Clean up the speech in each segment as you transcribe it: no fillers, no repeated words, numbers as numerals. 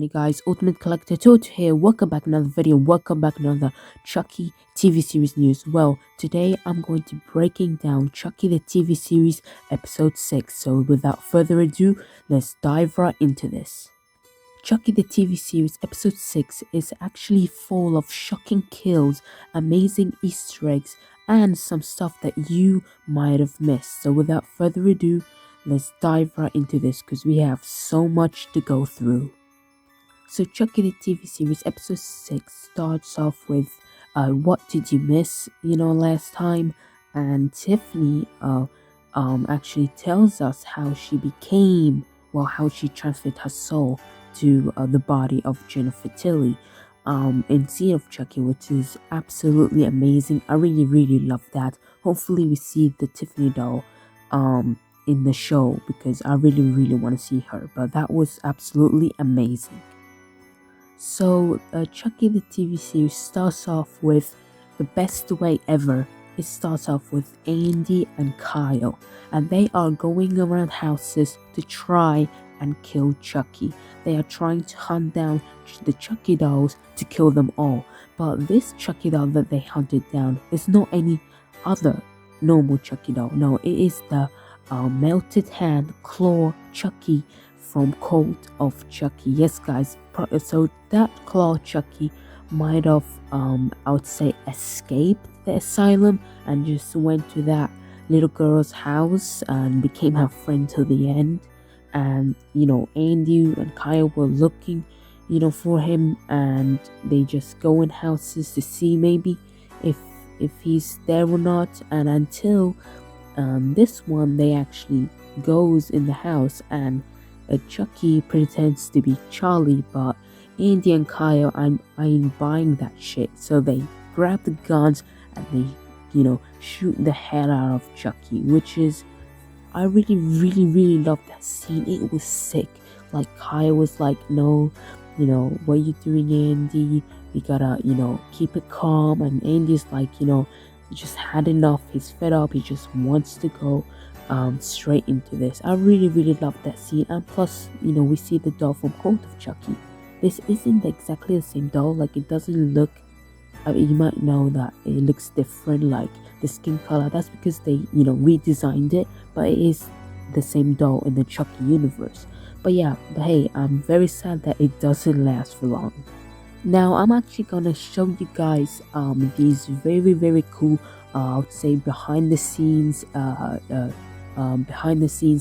funny guys, Ultimate Collector Toto here. Welcome back another video, welcome back another Chucky TV series news. Well, today I'm going to be breaking down Chucky the TV series episode 6. So without further ado, let's dive right into this. Chucky the TV series episode 6 is actually full of shocking kills, amazing Easter eggs, and some stuff that you might have missed. So without further ado, let's dive right into this because we have so much to go through. So Chucky the TV series episode 6 starts off with what did you miss last time, and Tiffany actually tells us how she transferred her soul to the body of Jennifer Tilly in Scene of Chucky, which is absolutely amazing. I really love that. Hopefully we see the Tiffany doll in the show because I really want to see her, but that was absolutely amazing. So Chucky the TV series starts off with the best way ever. It starts off with Andy and Kyle, and they are going around houses to try and kill Chucky. They are trying to hunt down the Chucky dolls to kill them all, but this Chucky doll that they hunted down is not any other normal Chucky doll. No, it is the melted hand claw Chucky from Cult of Chucky. Yes guys, so that claw Chucky might have I would say escaped the asylum and just went to that little girl's house and became her friend till the end. And Andy and Kyle were looking for him, and they just go in houses to see maybe if he's there or not. And until this one, they actually goes in the house, and Chucky pretends to be Charlie, but Andy and Kyle ain't buying that shit, so they grab the guns and they shoot the head out of Chucky, which is, I really love that scene. It was sick. Like Kyle was like, no, what are you doing, Andy? We gotta keep it calm. And Andy's like, he just had enough. He's fed up. He just wants to go straight into this. I really love that scene. And plus, we see the doll from Cult of Chucky. This isn't exactly the same doll. Like, it doesn't look, you might know that it looks different, like the skin color. That's because they redesigned it, but it is the same doll in the Chucky universe. But hey, I'm very sad that it doesn't last for long. Now I'm actually gonna show you guys these very cool I would say behind the scenes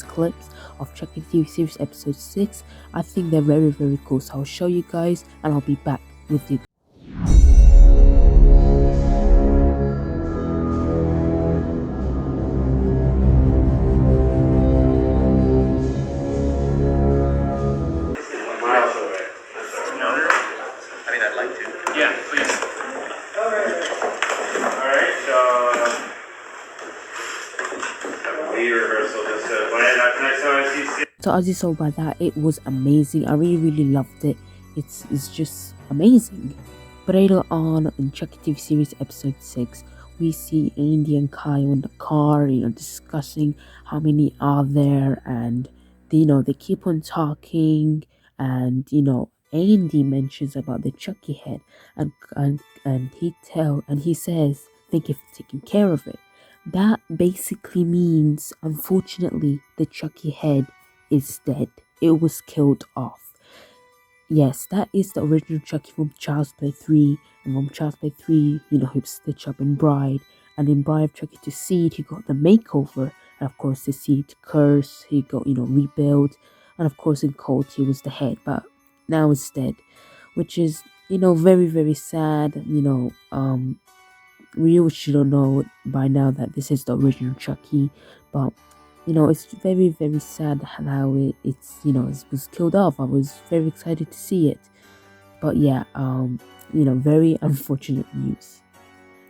clips of Chucky TV series episode 6. I think they're very cool, so I'll show you guys and I'll be back with you. So as you saw by that, it was amazing. I really loved it. It's just amazing. But later on in Chucky TV series episode 6, we see Andy and Kyle in the car, discussing how many are there, and they keep on talking, and Andy mentions about the Chucky head, and he says, "Think you've taken care of it." That basically means, unfortunately, the Chucky head is dead. It was killed off. Yes, that is the original Chucky from Child's Play 3. And from Child's Play 3, he was stitched up in Bride. And in Bride of Chucky to Seed, he got the makeover. And of course, the Seed curse, he got, rebuilt. And of course, in Cult, he was the head. But now it's dead. Which is, very sad. We should know by now that this is the original Chucky, but it's very sad how it was killed off. I was very excited to see it, but very unfortunate news.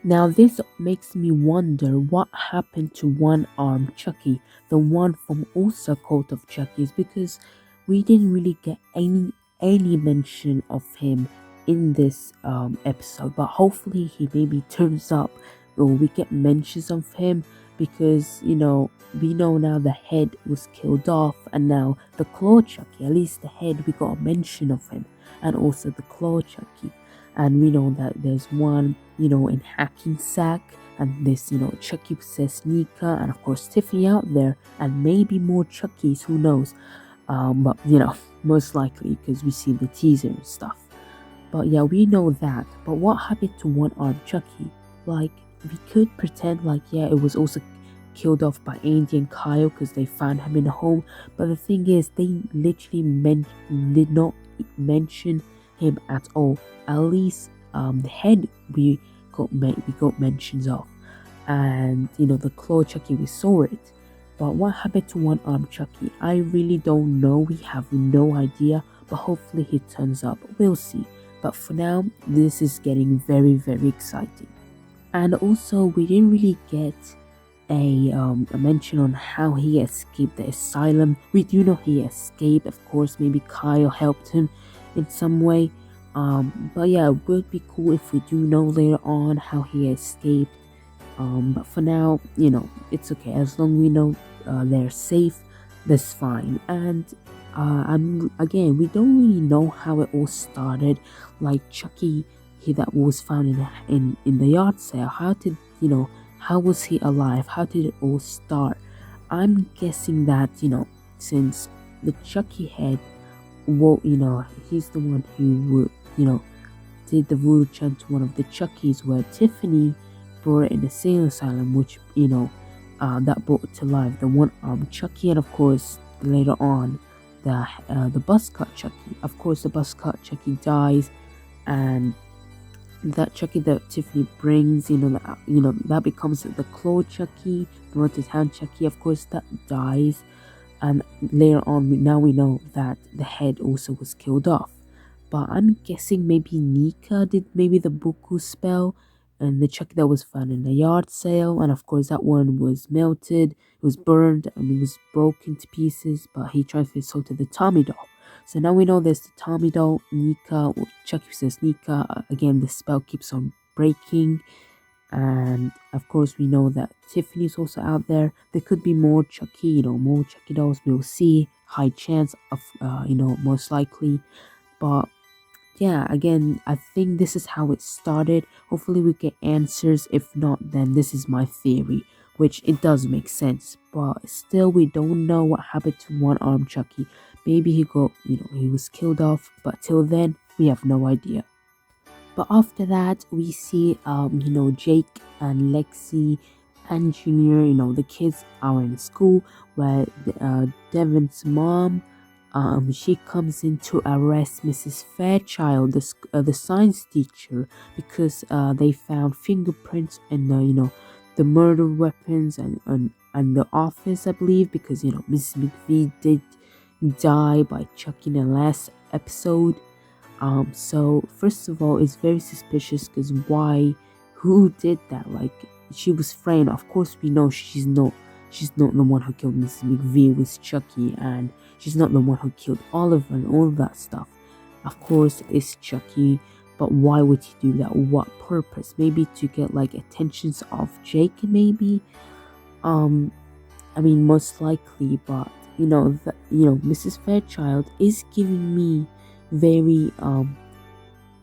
Now this makes me wonder what happened to one-armed Chucky, the one from also Cult of Chucky, because we didn't really get any mention of him in this episode, but hopefully he maybe turns up or we get mentions of him because we know now the head was killed off, and now the claw Chucky, at least the head, we got a mention of him, and also the claw Chucky. And we know that there's one in Hackensack, and this Chucky possessed Nika, and of course Tiffany out there, and maybe more Chuckies, who knows. But most likely, because we see the teaser and stuff. But yeah, we know that. But what happened to one-armed Chucky? Like, we could pretend like, yeah, it was also killed off by Andy and Kyle because they found him in a home. But the thing is, they literally did not mention him at all. At least the head we got mentions of, and the claw Chucky, we saw it. But what happened to one-armed Chucky? I really don't know. We have no idea. But hopefully he turns up. We'll see. But for now, this is getting very, very exciting. And also, we didn't really get a mention on how he escaped the asylum. We do know he escaped. Of course, maybe Kyle helped him in some way. But yeah, it would be cool if we do know later on how he escaped. But for now, it's okay. As long as we know they're safe, that's fine. And again, we don't really know how it all started. Like Chucky, that was found in the yard sale. How was he alive? How did it all start? I'm guessing that since the Chucky head, he's the one who would did the voodoo chant to one of the Chuckies, where Tiffany brought it in the same asylum, which that brought to life the one-armed Chucky, and of course later on the buzz cut Chucky. Of course, the buzz cut Chucky dies, and that Chucky that Tiffany brings, that becomes the claw Chucky, the haunted hand Chucky. Of course, that dies, and later on, now we know that the head also was killed off. But I'm guessing maybe Nika did maybe the Buku spell, and the Chucky that was found in the yard sale, and of course that one was melted, it was burned, and it was broken to pieces, but he transferred his soul to the Tommy doll. So now we know there's the Tommy doll, Nika, Chucky says Nika, again the spell keeps on breaking, and of course we know that Tiffany's also out there. There could be more Chucky, more Chucky dolls, we'll see, high chance of, most likely, but yeah, again, I think this is how it started. Hopefully we get answers. If not, then this is my theory, which it does make sense. But still, we don't know what happened to one-armed Chucky. Maybe he was killed off, but till then, we have no idea. But after that, we see, Jake and Lexi and Junior, the kids are in school where Devon's mom, she comes in to arrest Mrs. Fairchild, the science teacher, because they found fingerprints in the murder weapons and the office, I believe, because Mrs. McVie did die by Chucky in the last episode. So first of all, it's very suspicious because who did that? Like, she was framed. Of course, we know she's not the one who killed Mrs. McVie. It was Chucky, and she's not the one who killed Oliver and all of that stuff. Of course, it's Chucky, but why would he do that? What purpose? Maybe to get attentions of Jake, maybe. I mean, most likely, but Mrs. Fairchild is giving me very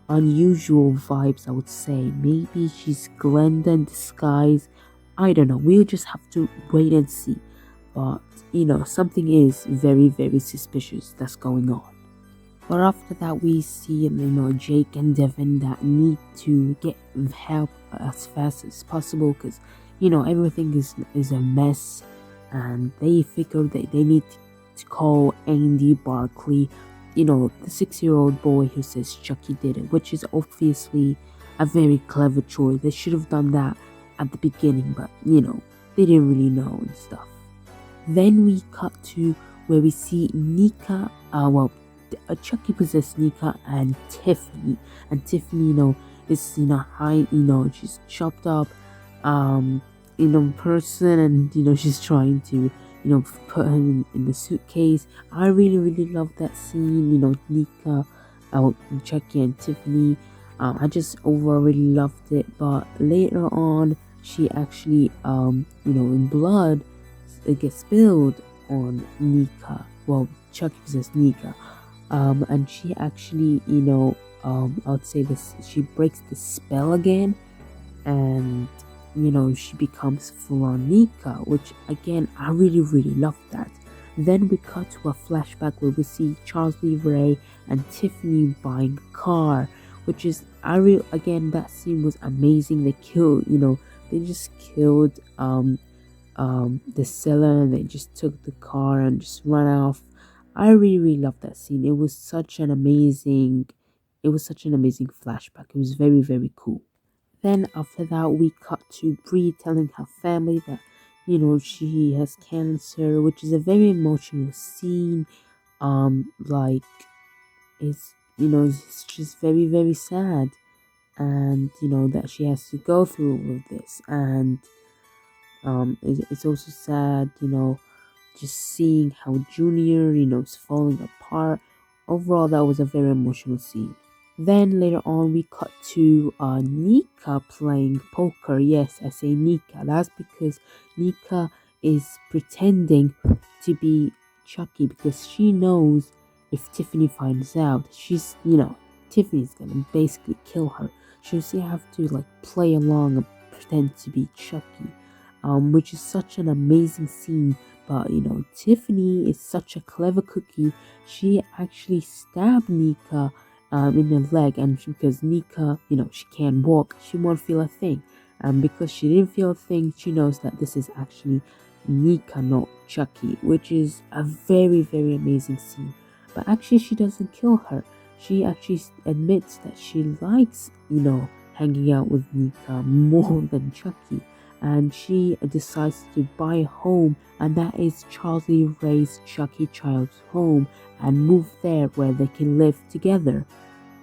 unusual vibes, I would say. Maybe she's Glenda in disguise. I don't know. We'll just have to wait and see. But, something is very, very suspicious that's going on. But after that, we see, Jake and Devin that need to get help as fast as possible because, everything is a mess. And they figure that they need to call Andy Barkley, the 6-year-old boy who says Chucky did it, which is obviously a very clever choice. They should have done that at the beginning, but they didn't really know and stuff. Then we cut to where we see Nika, Chucky possessed Nika and Tiffany, is high, she's chopped up person, and she's trying to put him in the suitcase. I really, really love that scene. Nika, Chucky and Tiffany. I just overall really loved it. But later on, she actually, in blood, it gets spilled on Nika. Well, Chucky possessed Nika. And she actually, I would say this, she breaks the spell again, and she becomes full on Nika, which again I really really love that. Then we cut to a flashback where we see 𝒊𝒏𝒒 and Tiffany buying a car, which is again, that scene was amazing. They just killed the seller, and they just took the car and just ran off. I really really loved that scene. It was such an amazing flashback. It was very very cool. Then after that, we cut to Bree telling her family that, she has cancer, which is a very emotional scene. Like, it's just very, very sad. And, that she has to go through all of this. And it's also sad, just seeing how Junior, is falling apart. Overall, that was a very emotional scene. Then later on, we cut to Nika playing poker. Yes, I say Nika. That's because Nika is pretending to be Chucky, because she knows if Tiffany finds out, Tiffany's gonna basically kill her. She'll have to play along and pretend to be Chucky, which is such an amazing scene. But Tiffany is such a clever cookie. She actually stabbed Nika in the leg, and because Nika, she can't walk, she won't feel a thing. And because she didn't feel a thing, she knows that this is actually Nika, not Chucky, which is a very, very amazing scene. But actually, she doesn't kill her. She actually admits that she likes, hanging out with Nika more than Chucky. And she decides to buy a home, and that is Charlie Ray's Chucky child's home, and move there where they can live together,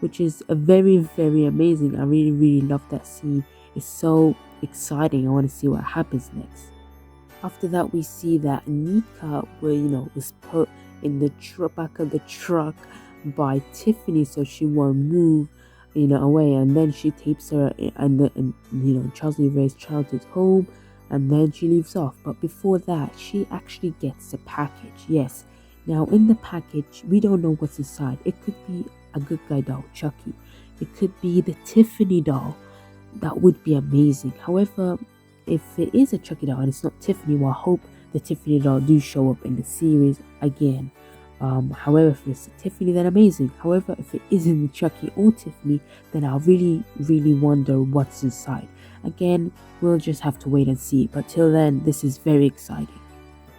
which is a very, very amazing. I really, really love that scene. It's so exciting. I want to see what happens next. After that, we see that Nika, was put in the back of the truck by Tiffany, so she won't move, away. And then she tapes her, and Charlie Ray's childhood home, and then she leaves off. But before that, she actually gets a package. Yes. Now, in the package, we don't know what's inside. It could be a good guy doll, Chucky. It could be the Tiffany doll. That would be amazing. However, if it is a Chucky doll and it's not Tiffany, well, I hope the Tiffany doll do show up in the series again. However, if it's Tiffany, then amazing. However, if it isn't Chucky or Tiffany, then I really, really wonder what's inside. Again, we'll just have to wait and see. But till then, this is very exciting.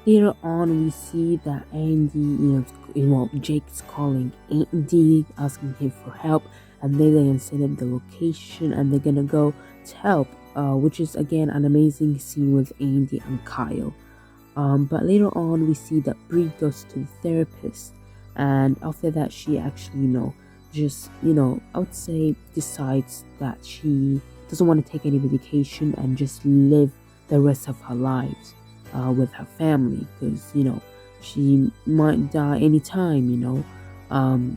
Later on, we see that Andy, Jake's calling Andy, asking him for help, and they're gonna send him the location, and they're gonna go to help, which is again an amazing scene with Andy and Kyle. But later on, we see that Bree goes to the therapist, and after that, she actually, I would say, decides that she doesn't want to take any medication and just live the rest of her lives with her family, because she might die anytime.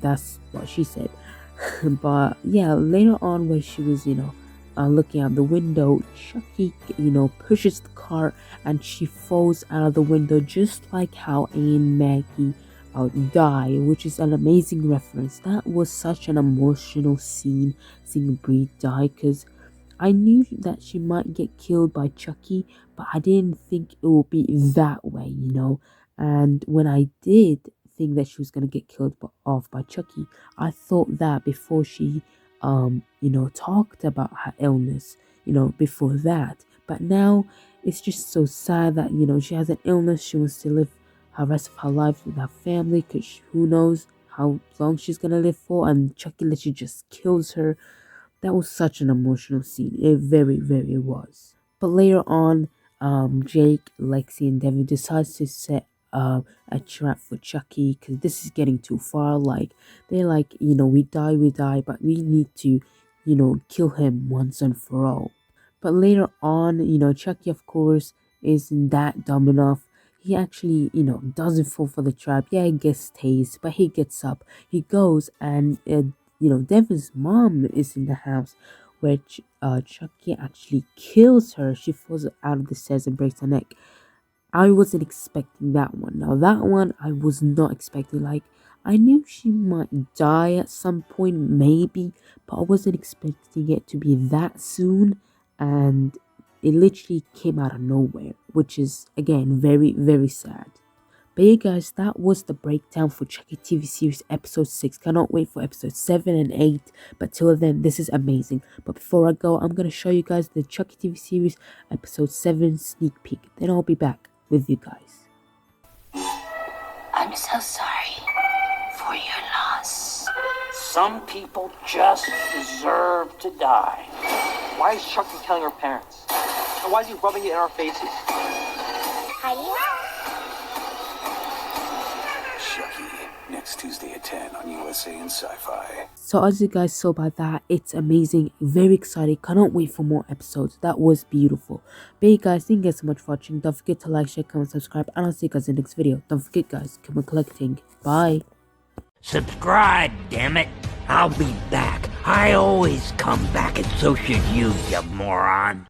That's what she said. But yeah, later on, when she was looking out the window, Chucky pushes the car, and she falls out of the window, just like how Aunt Maggie die, which is an amazing reference. That was such an emotional scene, seeing Bree die, because I knew that she might get killed by Chucky, but I didn't think it would be that way, And when I did think that she was gonna get killed off by Chucky, I thought that before she, talked about her illness, before that. But now it's just so sad that she has an illness. She wants to live her rest of her life with her family, because who knows how long she's gonna live for, and Chucky literally just kills her. That was such an emotional scene. It very, very was. But later on, Jake, Lexi, and Devin decides to set a trap for Chucky, because this is getting too far. They're like, we die, but we need to, kill him once and for all. But later on, Chucky, of course, isn't that dumb enough. He actually, doesn't fall for the trap. Yeah, he gets tased, but he gets up. He goes, and Devin's mom is in the house, where Chucky actually kills her. She falls out of the stairs and breaks her neck. I wasn't expecting that one. Now that one I was not expecting. Like, I knew she might die at some point, maybe, but I wasn't expecting it to be that soon, and it literally came out of nowhere, which is again very, very sad. But yeah guys, that was the breakdown for Chucky TV series episode 6. Cannot wait for episode 7 and 8. But till then, this is amazing. But before I go, I'm going to show you guys the Chucky TV series episode 7 sneak peek. Then I'll be back with you guys. I'm so sorry for your loss. Some people just deserve to die. Why is Chucky killing her parents? And why is he rubbing it in our faces? How do you know? Chucky, next Tuesday at 10 on USA and Sci-Fi. So as you guys saw by that, it's amazing, very excited, cannot wait for more episodes. That was beautiful. But hey guys, thank you guys so much for watching. Don't forget to like, share, comment, subscribe, and I'll see you guys in the next video. Don't forget guys, keep on collecting. Bye. Subscribe, damn it. I'll be back. I always come back, and so should you, you moron.